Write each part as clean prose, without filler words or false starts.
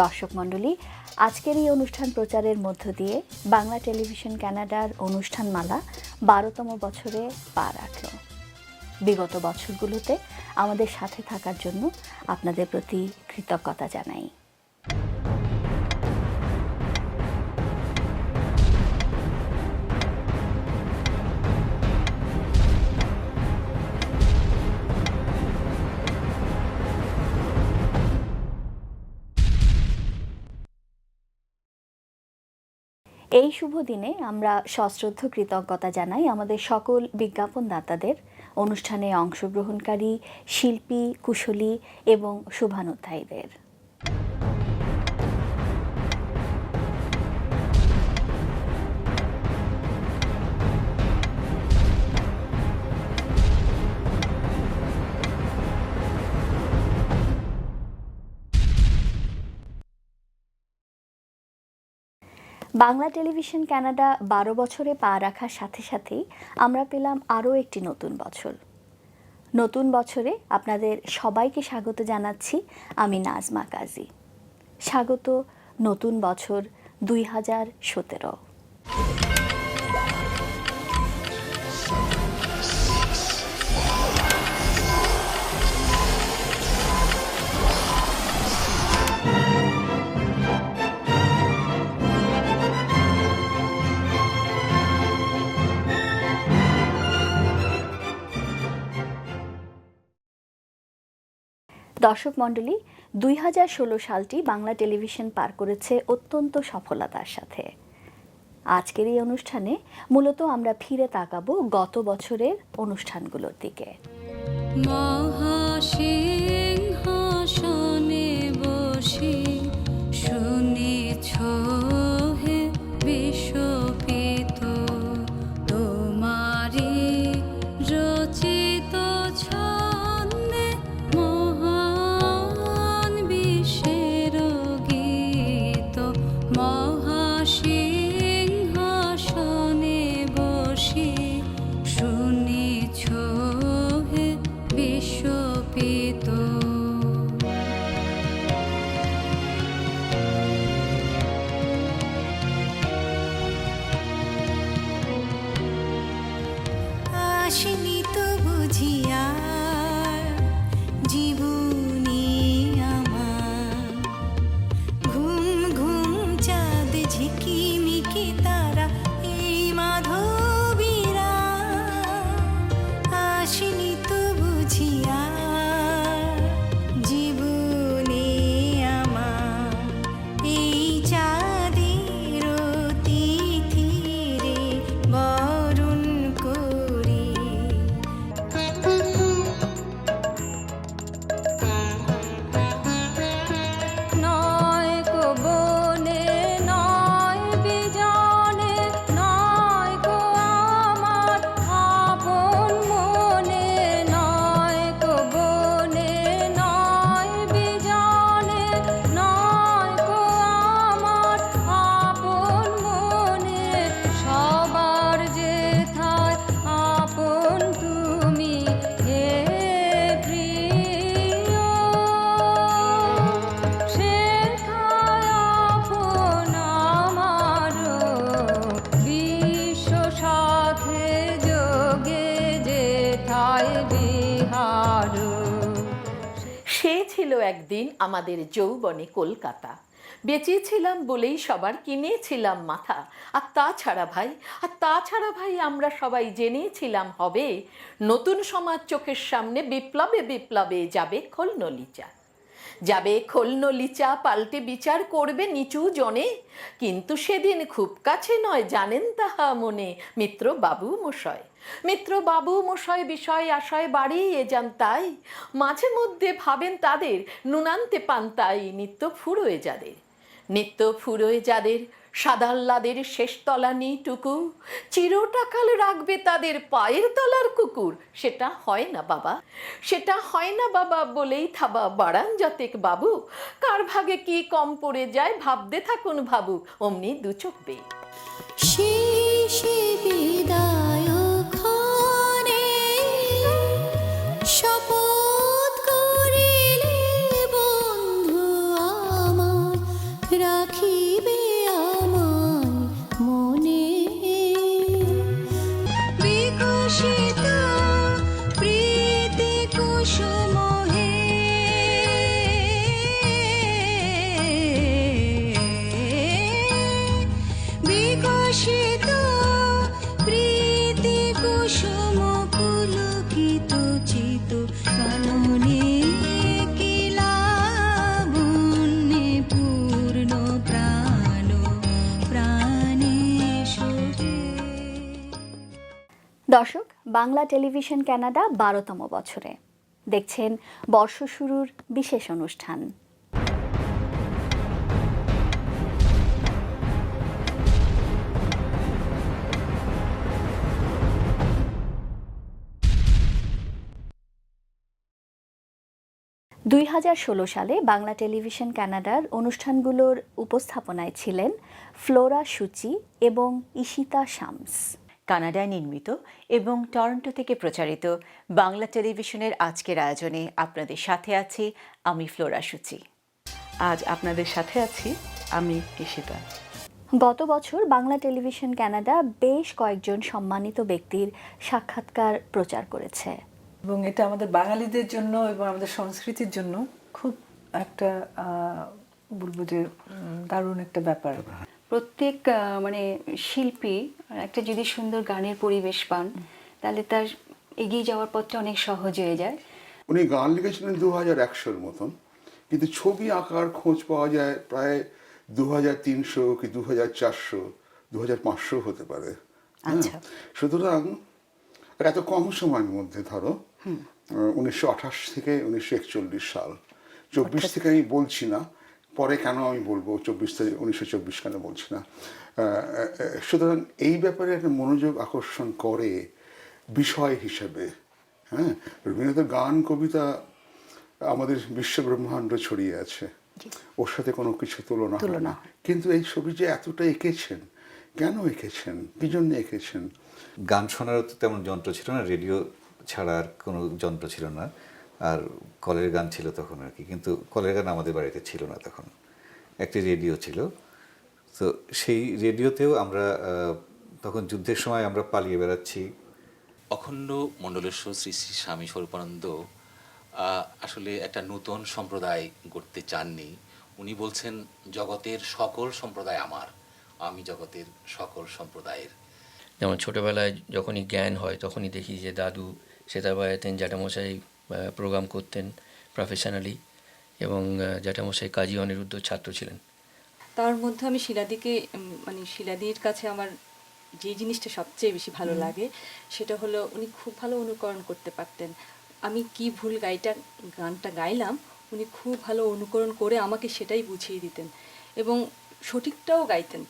দর্শক মণ্ডলী, আজকের এই অনুষ্ঠান প্রচারের মধ্য দিয়ে বাংলা টেলিভিশন কানাডার অনুষ্ঠানমালা 12তম বছরে পা রাখল। বিগত বছরগুলোতে আমাদের সাথে থাকার জন্য আপনাদের প্রতি কৃতজ্ঞতা জানাই। এই শুভ দিনে আমরা সশ্রদ্ধ কৃতজ্ঞতা জানাই আমাদের সকল বিজ্ঞাপনদাতাদের, অনুষ্ঠানে অংশগ্রহণকারী শিল্পী, কুশলী এবং শুভানুধ্যায়ীদের। বাংলা টেলিভিশন কানাডা 12 বছরে পা রাখার সাথে সাথেই আমরা পেলাম আরও একটি নতুন বছর। নতুন বছরে আপনাদের সবাইকে স্বাগত জানাচ্ছি আমি নাজমা কাজী। স্বাগত নতুন বছর 2017। দর্শক মণ্ডলী, 2016 সালটি বাংলা টেলিভিশন পার করেছে অত্যন্ত সফলতার সাথে। আজকের এই অনুষ্ঠানে মূলত আমরা ফিরে তাকাবো গত বছরের অনুষ্ঠানগুলোর দিকে। মহাসিংহাসনে বসে শুনেছ হে বিশ্বপিত, তোমারি রচিত ছন্দে মহান বিশ্বের গীত। মহাসিংহাসনে বসে শুনেছ হে বিশ্বপিত। আসেনি তো বুঝিয়া জীবনী আমার, ঘুম ঘুম চাঁদ ঝিকিমিকি তারা এই মাধবীরা। আসেনি তো বুঝিয়া জীবনী আমার, এই চাঁদের তিথিরে বরণ করি। নয় কো বনে নয় বিজনে, নয় কো আমার আপন মনে। নয় কো বনে নয় বিজনে, নয় কো আমার আপন মনে। সবার যেথায় আপন তুমি হে প্রিয়, সেথায় আপন আমারও বিশ্ব সাথে যোগে যেথায় বিহার। সে ছিল একদিন আমাদের যৌবনে কলকাতা, বেঁচেছিলাম বলেই সবার কিনেছিলাম মাথা। আর তাছাড়া ভাই আমরা সবাই জেনেছিলাম হবে নতুন সমাজ চোখের সামনে বিপ্লবে বিপ্লবে যাবে খোলনলিচা। যাবে খোলনলিচা, পাল্টে বিচার করবে নিচু জনে। কিন্তু সেদিন খুব কাছে নয়, জানেন তাহা মনে মিত্র বাবু মশাই বিষয় আশয় বাড়িয়ে যান তাই। মাঝে মধ্যে ভাবেন তাদের নুনান্তে পান্তাই। নিত্য ফুরোয় যাদের সাদাল্লাদের শেষ তলানিটুকু, চিরটাকাল রাখবে তাদের পায়ের তলার কুকুর। সেটা হয় না বাবা বলেই থাবা বাড়ান যতেক বাবু। কার ভাগে কি কম পড়ে যায় ভাবতে থাকুন ভাবু, অমনি দু চোখ বেয়ে। শেষে বিদায় ক্ষণে শপথ করিলে বন্ধু আমার, ভাসিত প্রীতি কুসুম পুলকিত চিত কাননে কি লাবণ্যে পূর্ণ প্রাণ প্রাণে শোভে। দর্শক, বাংলা টেলিভিশন কানাডা 12তম বছরে দেখছেন বর্ষ শুরুর বিশেষ অনুষ্ঠান। সালে বাংলা টেলিভিশন কানাডার অনুষ্ঠানগুলোর উপস্থাপনায় ছিলেন ফ্লোরা সুচি এবং ঈশিতা শামস। কানাডায় নির্মিত এবং টরন্টো থেকে প্রচারিত বাংলা টেলিভিশনের আজকের আয়োজনে আপনাদের সাথে আছি আমি ফ্লোরা সুচি। আজ আপনাদের সাথে আছি আমি ঈশিতা। গত বছর বাংলা টেলিভিশন কানাডা বেশ কয়েকজন সম্মানিত ব্যক্তির সাক্ষাৎকার প্রচার করেছে এবং এটা আমাদের বাঙালিদের জন্য এবং আমাদের সংস্কৃতির জন্য খুব একটা বলবো যে দারুণ একটা ব্যাপার। প্রত্যেক মানে শিল্পী একটা যদি সুন্দর গানের পরিবেশ পান তাহলে তার এগিয়ে যাওয়ার পথটা অনেক সহজ হয়ে যায়। উনি গান লিখেছিলেন 2100-র মতন, কিন্তু ছবি আঁকার খোঁজ পাওয়া যায় প্রায় 2300 কি 2400, 2500 হতে পারে। আচ্ছা। সুতরাং এত কম সময়ের মধ্যে ধরো 1928 থেকে 1941 সাল, 24 থেকে আমি বলছি না, পরে কেন আমি বলবো 24 থেকে 1924 কেন বলছি না। সুতরাং এই ব্যাপারে একটা মনোযোগ আকর্ষণ করে বিষয় হিসেবে। হ্যাঁ, রবীন্দ্রনাথের গান কবিতা আমাদের বিশ্ব ব্রহ্মাণ্ড ছড়িয়ে আছে, ওর সাথে কোনো কিছু তুলনা হয় না। কিন্তু এই ছবি যে এতটা এঁকেছেন, কেন এঁকেছেন, কি জন্য এঁকেছেন? গান শোনারও তো তেমন যন্ত্র ছিল না, রেডিও ছাড়া আর কোনো যন্ত্র ছিল না, আর কলের গান ছিল তখন আর কি। কিন্তু কলের গান আমাদের বাড়িতে ছিল না তখন, একটি রেডিও ছিল। তো সেই রেডিওতেও আমরা তখন যুদ্ধের সময় আমরা পালিয়ে বেড়াচ্ছি। অখণ্ড মণ্ডলেশ্বর শ্রী শ্রী স্বামী স্বরূপানন্দ আসলে একটা নতুন সম্প্রদায় গড়তে চাননি। উনি বলছেন জগতের সকল সম্প্রদায় আমার, আমি জগতের সকল সম্প্রদায়ের। যেমন ছোটোবেলায় যখনই জ্ঞান হয় তখনই দেখি যে দাদু সেতার বাজাতেন, জ্যাঠামশাই প্রোগ্রাম করতেন প্রফেশনালি, এবং জ্যাঠামশাই কাজী অনিরুদ্ধ ছাত্র ছিলেন। তার মধ্যে আমি শিলাদিকে মানে শিলাদির কাছে আমার যে জিনিসটা সবচেয়ে বেশি ভালো লাগে সেটা হলো উনি খুব ভালো অনুকরণ করতে পারতেন। আমি কি ভুল গানটা গাইলাম উনি খুব ভালো অনুকরণ করে আমাকে সেটাই বুঝিয়ে দিতেন এবং সঠিকটাও গাইতেন।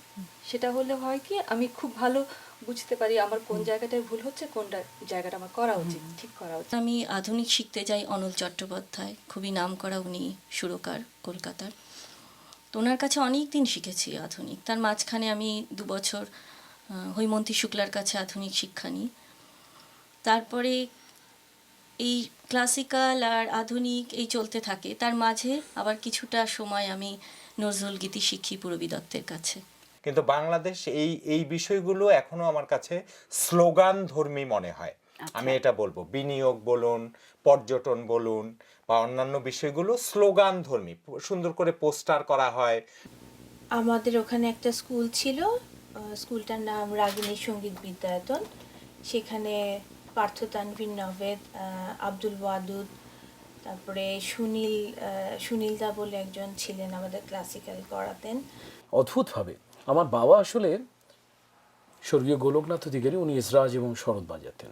সেটা হলে হয় কি আমি খুব ভালো বুঝতে পারি আমার কোন জায়গাটায় ভুল হচ্ছে, কোনটা জায়গাটা আমার করা উচিত, ঠিক করা উচিত। আমি আধুনিক শিখতে যাই অনল চট্টোপাধ্যায়, খুবই নামকরা উনি সুরকার কলকাতার। তো ওনার কাছে অনেক দিন শিখেছি আধুনিক। তার মাঝখানে আমি 2 বছর হৈমন্তী শুক্লার কাছে আধুনিক শিক্ষা নিই। তারপরে এই ক্লাসিক্যাল আর আধুনিক এই চলতে থাকে, তার মাঝে আবার কিছুটা সময় আমি নজরুল গীতি শিখি পূরবী দত্তের কাছে। কিন্তু বাংলাদেশ এই বিষয়গুলো এখনো আমার কাছে স্লোগান ধর্মী মনে হয়। আমি এটা বলবো, বিনিয়োগ বলুন, পর্যটন বলুন বা অন্যান্য বিষয়গুলো স্লোগান ধর্মী, সুন্দর করে পোস্টার করা হয়। আমাদের ওখানে একটা স্কুল ছিল, স্কুলটার নাম রাগিনী সঙ্গীত বিদ্যায়তন। সেখানে পার্থ তানভীর নভেদ, আব্দুল ওয়াদুদ, তারপরে সুনীলদা বলে একজন ছিলেন আমাদের ক্লাসিক্যাল করাতেন। অদ্ভুতভাবে আমার বাবা আসলে স্বর্গীয় গোলকনাথ অধিকারী, উনি ইসরাজ এবং শরৎ বাজাতেন।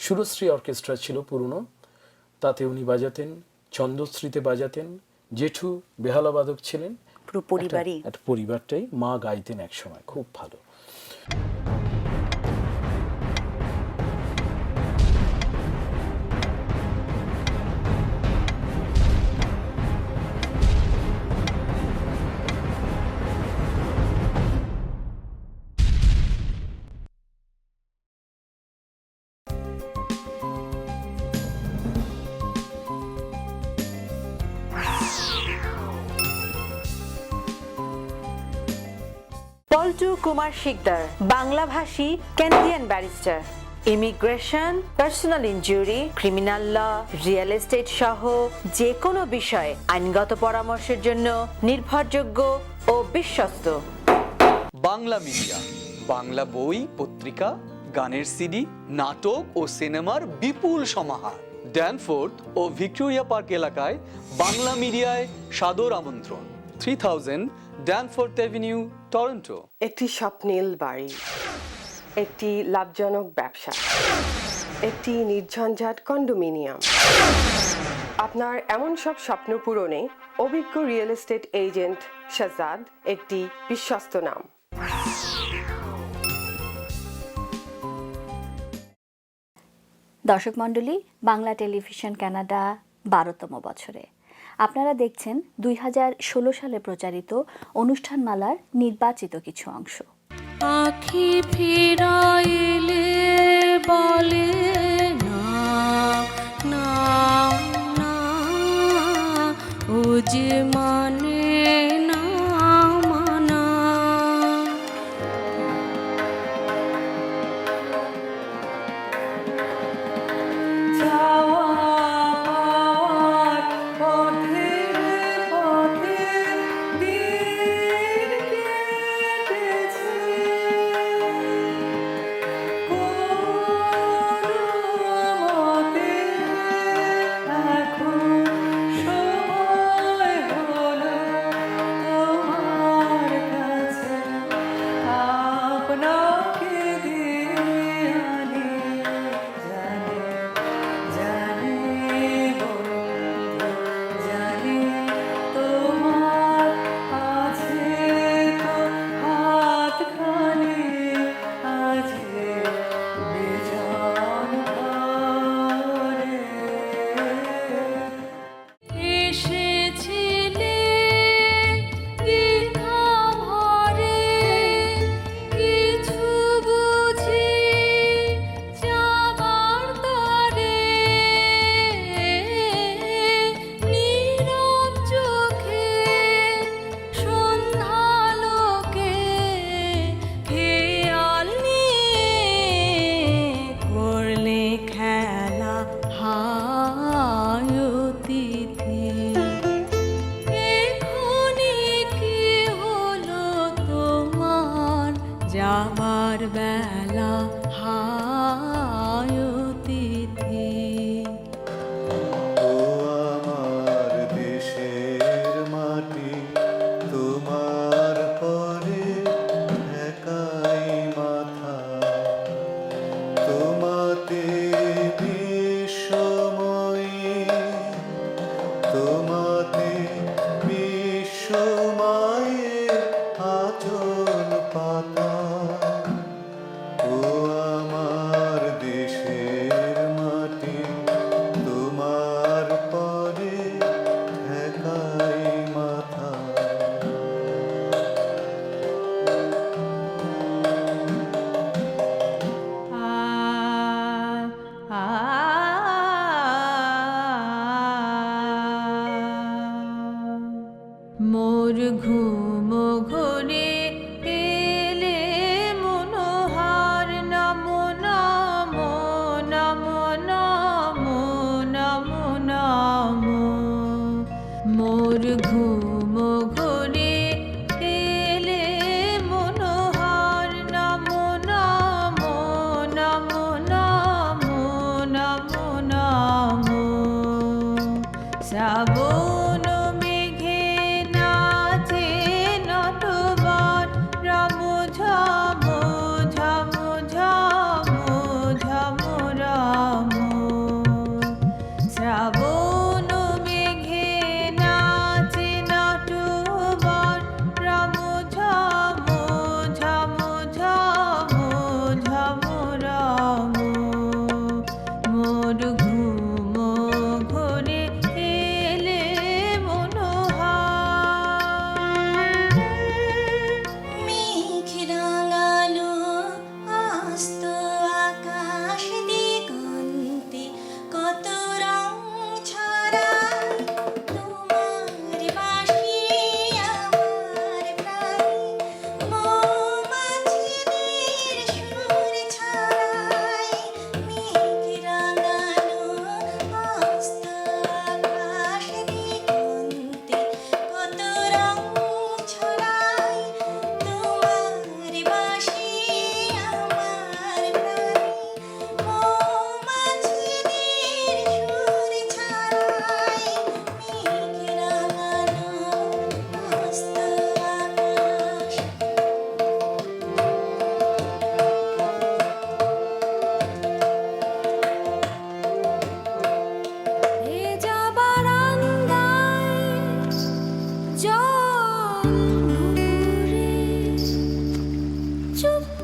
সুরশ্রী অর্কেস্ট্রা ছিল পুরনো, তাতে উনি বাজাতেন, চন্দ্রশ্রীতে বাজাতেন। জেঠু বেহালা বাদক ছিলেন। পুরো পরিবারই, একটা পরিবারটাই। মা গাইতেন একসময় খুব ভালো। পল্টু কুমার শিকদার, বাংলাভাষী Canadian barrister, immigration, personal injury, criminal law, real estate সহ যে কোনো বিষয়ে আইনগত পরামর্শের জন্য নির্ভরযোগ্য ও বিশ্বস্ত বাংলা মিডিয়া, বাংলা বই, পত্রিকা, গানের সিডি, নাটক ও সিনেমার বিপুল সমাহার। ড্যানফোর্থ ও ভিক্টোরিয়া পার্ক এলাকায় বাংলা মিডিয়ায় সাদর আমন্ত্রণ। 3000 ড্যানফোর্থ অ্যাভিনিউ, টরন্টো। একটি স্বপ্নীল বাড়ি, একটি লাভজনক ব্যবসা, একটি নির্ঝঞ্ঝাট কন্ডোমিনিয়াম। আপনার এমন সব স্বপ্ন পূরণে অভিজ্ঞ রিয়েল এস্টেট এজেন্ট শাহজাদ একটি বিশ্বস্ত নাম। দর্শক মণ্ডলী, বাংলা টেলিভিশন কানাডা 12তম বছরে আপনারা দেখছেন 2016 সালে প্রচারিত অনুষ্ঠানমালার নির্বাচিত কিছু অংশ। আখি ফিরাইলে বলে না না না, ও যে মানে না মানা। যাবার বেলা হায় অতিথি। ও আমার দেশের মাটি, তোমার পরে একাই মাথা। তোমাতে বিশ্বময়ী, তোমাতে বিশ্বময়ের আঁচল পাতা। ও আমার দেশের মাটি, তোমার পরে ঠেকাই মাথা। মোর ঘুম ঘরে এলে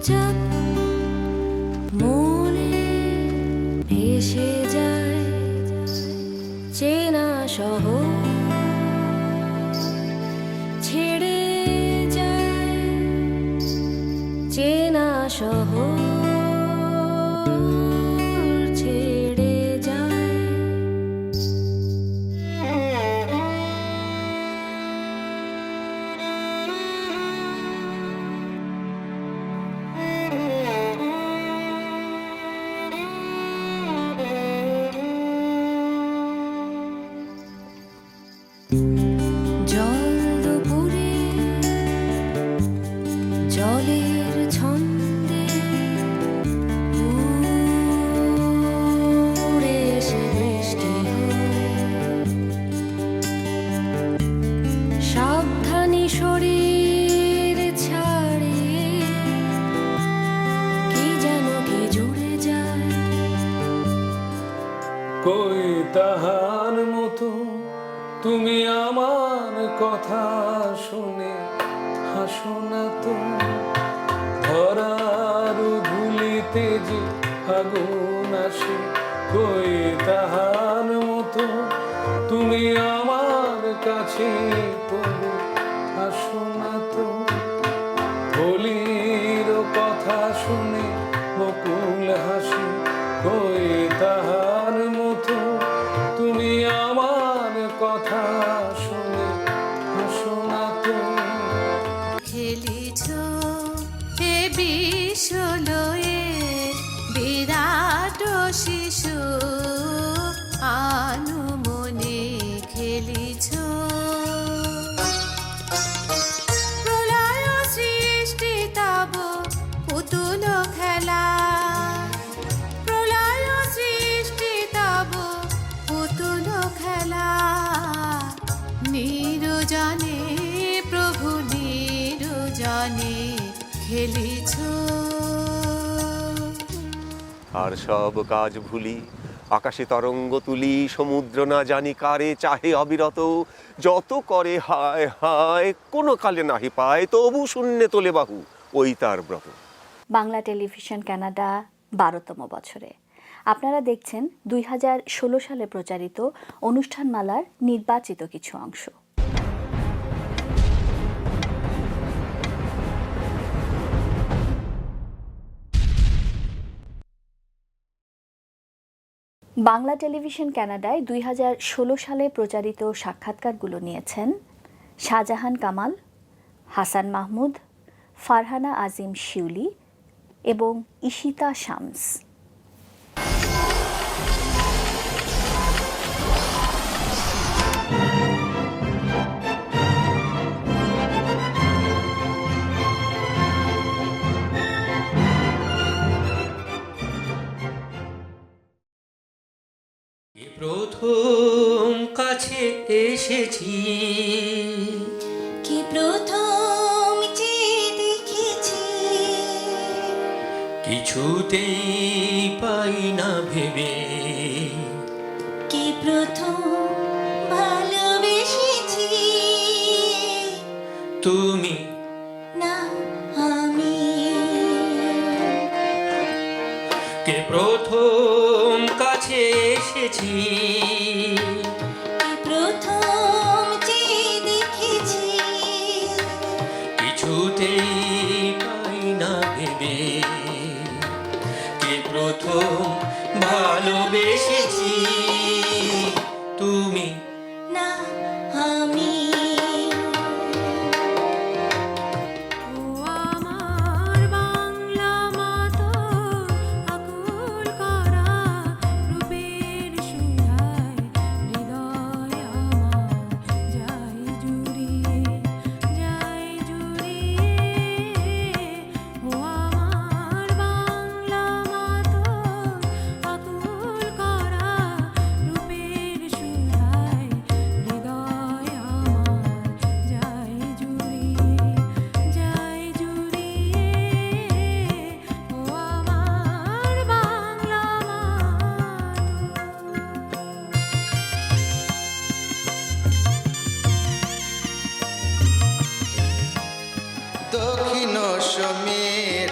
চুপচাপ মনে ভেসে যায় চেনা শহর, ছেড়ে যায় চেনা শহর, ছেড়ে যায়। জল দুপুরে জলের ছন্দে উড়ে এসে বৃষ্টি হয়। সাবধানী শরীর ছাড়ে কি যেন কি জুড়ে যায়। কই তাহার মতো তুমি আমার কথা শুনে হাসো না তো, ধরার ধুলিতে যে আগুন আসে। কই তাহার মতো তুমি আমার কাছে তবু হাসো না তো, হোলির কথা শুনে বকুল হাসি। কই তাহার মতো তুমি আমার কথা শুনে হাসো না তো। খেলিছ এ বিশ্বলয়ে বিরাট শিশু আনুমনে খেলিছ। প্রলয় সৃষ্টি তব পুতুল খেলা, প্রলয় সৃষ্টি তব পুতুল খেলা। নিরজনে প্রভু নিরজনে খেলিছ। আর সব কাজ ভুলি আকাশে তরঙ্গ তুলি, সমুদ্র না জানি কারে চাহে অবিরত। যত করে হায় হায় কোনো কালে নাহি পায়, তবু শূন্যে তোলে বাহু ওই তার ব্রত। বাংলা টেলিভিশন কানাডা 12তম বছরে আপনারা দেখছেন 2016 সালে প্রচারিত অনুষ্ঠানমালার নির্বাচিত কিছু অংশ। বাংলা টেলিভিশন কানাডায় 2016 সালে প্রচারিত সাক্ষাৎকারগুলো নিয়েছেন শাহজাহান কামাল, হাসান মাহমুদ, ফারহানা আজিম শিউলি এবং ইশিতা শামস। প্রথম কাছে এসেছি, কি প্রথম যে দেখেছি, কিছুতেই পাই না ভেবে, কি প্রথম ভালোবেসেছি, তুমি না আমি। কে প্রথম কাছে এসেছি, কি প্রথম যে দেখেছি, কিছুতেই পাই না ভেবে, কে প্রথম ভালোবেসেছি, তুমি না আমি। আমার বাংলা মাতো আকুল করা রূপের সুধায় হৃদয় আমার যায় জুড়িয়ে, যায় জুড়িয়ে। ও আমার বাংলা মাতো আকুল করা রূপের সুধায় হৃদয় আমার যায় জুড়িয়ে, যায় জুড়িয়ে। ও আমার বাংলা দক্ষিণ সমীর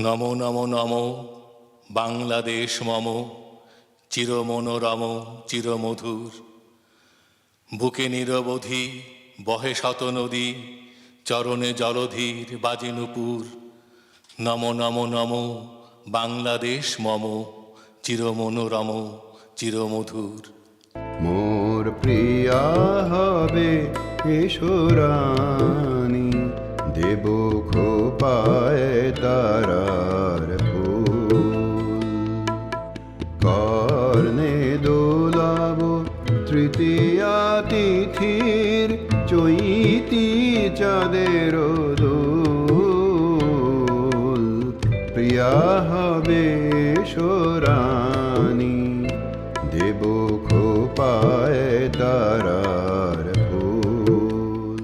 নমো নমো নমো বাংলাদেশ মম চিরমনোরম চিরমধুর। বুকে নিরবধি বহে শত নদী, চরণে জলধীর বাজে নূপুর। নমো নমো নমো বাংলাদেশ মম চিরমনোরম চিরমধুর। মোর প্রিয়া হবে ঈশ্বরানী, দেব খোপায় তারার ফুল। কর্ণে দোলাব তৃতীয়া তিথির চৈতি চাঁদের দোল। প্রিয়া হবে ঈশ্বরানী, দেব খোপায় তারার ফুল।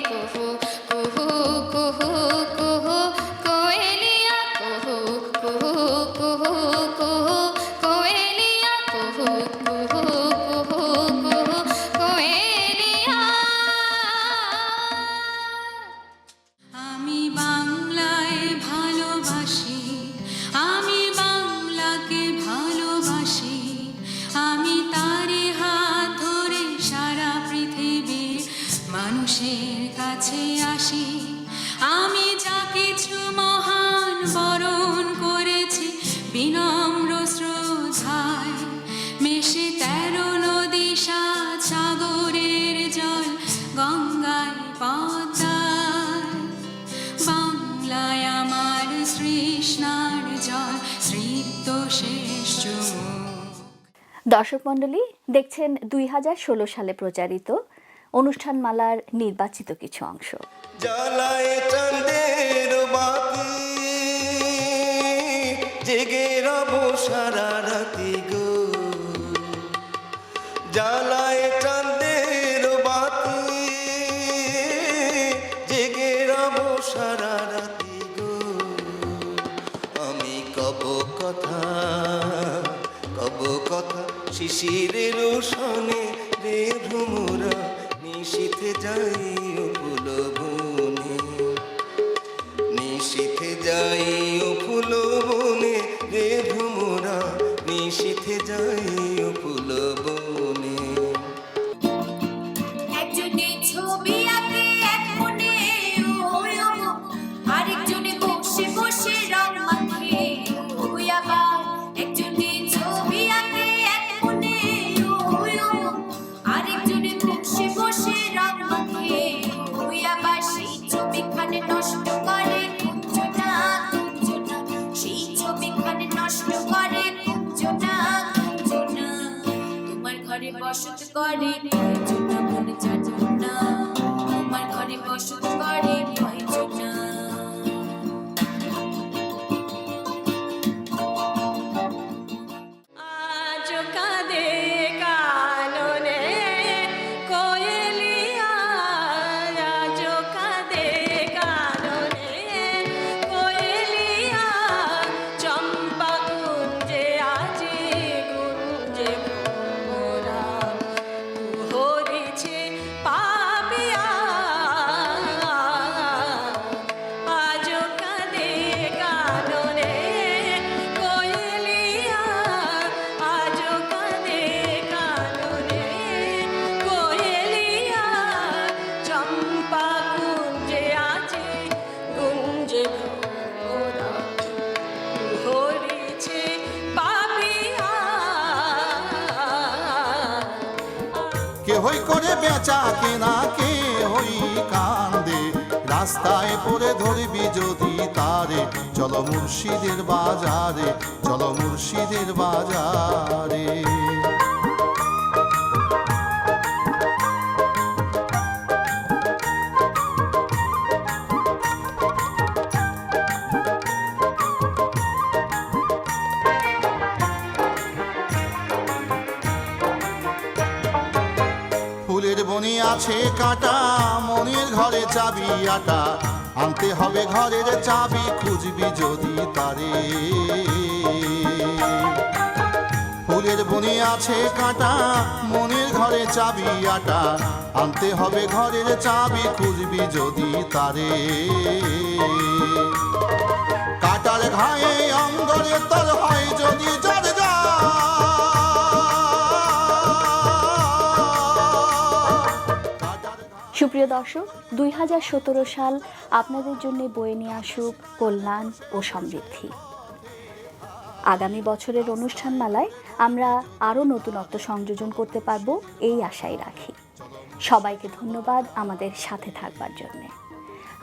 কুহু কুহু কুহু কুহু কোয়েলিয়া কুহু কুহু কুহু কুহু কোয়েলিয়া কুহু কুহু কুহু কুহু কোয়েলিয়া। আমি বাংলায় ভালোবাসি, আমি বাংলাকে ভালোবাসি, আমি তারি হাত ধরে সারা পৃথিবীর মানুষের কাছে আসি। আমি যা কিছু মহান বরণ করেছি বিনম্র শ্রদ্ধায়, মেশে 13 নদী 7 সাগরের জল গঙ্গায় পদ্মায়। বাংলায় আমার তৃষ্ণার জল তৃপ্ত শেষ চুমুক। দর্শক মণ্ডলী, দেখছেন 2016 সালে প্রচারিত অনুষ্ঠানমালার নির্বাচিত কিছু অংশ। জ্বালায় চাঁদের বাতি, জেগে রব সারা রাতি গো। জ্বালায় চাঁদের বাতি, জেগে রব সারা রাতি গো। আমি কব কথা শিশিরের সনে রে ভ্রমরা, নিশীথে যাই ফুল বনে, নিশীথে যাই ফুল বনে রে ভ্রমরা, নিশীথে যাই ফুল বনে। একজনে ছবি আঁকে এক মনে, আরেকজনে বসে বসে রং মাখে। ওই আবার একজনে ছবি আঁকে এক মনে, আরেকজনে বসে বসে রং মাখে। ওই আবার সেই ছবিখানে নষ্ট করে কুঞ্জনা কুঞ্জনা, সেই ছবিখানে নষ্ট করে কুঞ্জনা কুঞ্জনা। তোমার ঘরে বসত করে কুঞ্জনা মন জানো না, তোমার ঘরে বসত করে কুঞ্জনা। আজ কাঁদে কাননে কোয়েলিয়া, আজ কাঁদে কাননে কোয়েলিয়া। চম্পা গুঞ্জে আজি গুঞ্জে ভোরা, হরিছে পাপিয়া। আজ কাঁদে কাননে কোয়েলিয়া, আজ কাঁদে কাননে কোয়েলিয়া। চম্পা গুঞ্জে আজি গুঞ্জে ভোরা, হরিছে পাপিয়া। কে হই করে বেচা কেনা, কে হই কান্দে, রাস্তায় পড়ে ধরবি যদি তারে। চলো মুর্শিদের বাজারে, চলো মুর্শিদের বাজারে। ফুলের বনি আছে কাটা, মনের ঘরে চাবি আটা। আনতে হবে ঘরের চাবি, খুঁজবি যদি তারে। ফুলের বনি আছে কাটা, মনের ঘরে চাবি আটা। আনতে হবে ঘরের চাবি, খুঁজবি যদি তারে। কাটা কাটার ঘায়ে অঙ্গরে তোর হয় যদি জর যা সুপ্রিয় দর্শক, 2017 সাল আপনাদের জন্য বয়ে নিয়ে আসুক কল্যাণ ও সমৃদ্ধি। আগামী বছরের অনুষ্ঠানমালায় আমরা আরও নতুনত্ব সংযোজন করতে পারবো এই আশাই রাখি। সবাইকে ধন্যবাদ আমাদের সাথে থাকবার জন্যে।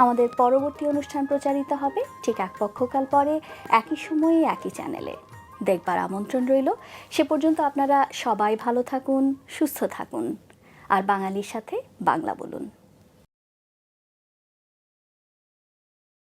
আমাদের পরবর্তী অনুষ্ঠান প্রচারিত হবে ঠিক এক পক্ষকাল পরে একই সময়ে একই চ্যানেলে। দেখবার আমন্ত্রণ রইল। সে পর্যন্ত আপনারা সবাই ভালো থাকুন, সুস্থ থাকুন, আর বাঙালির সাথে বাংলা বলুন।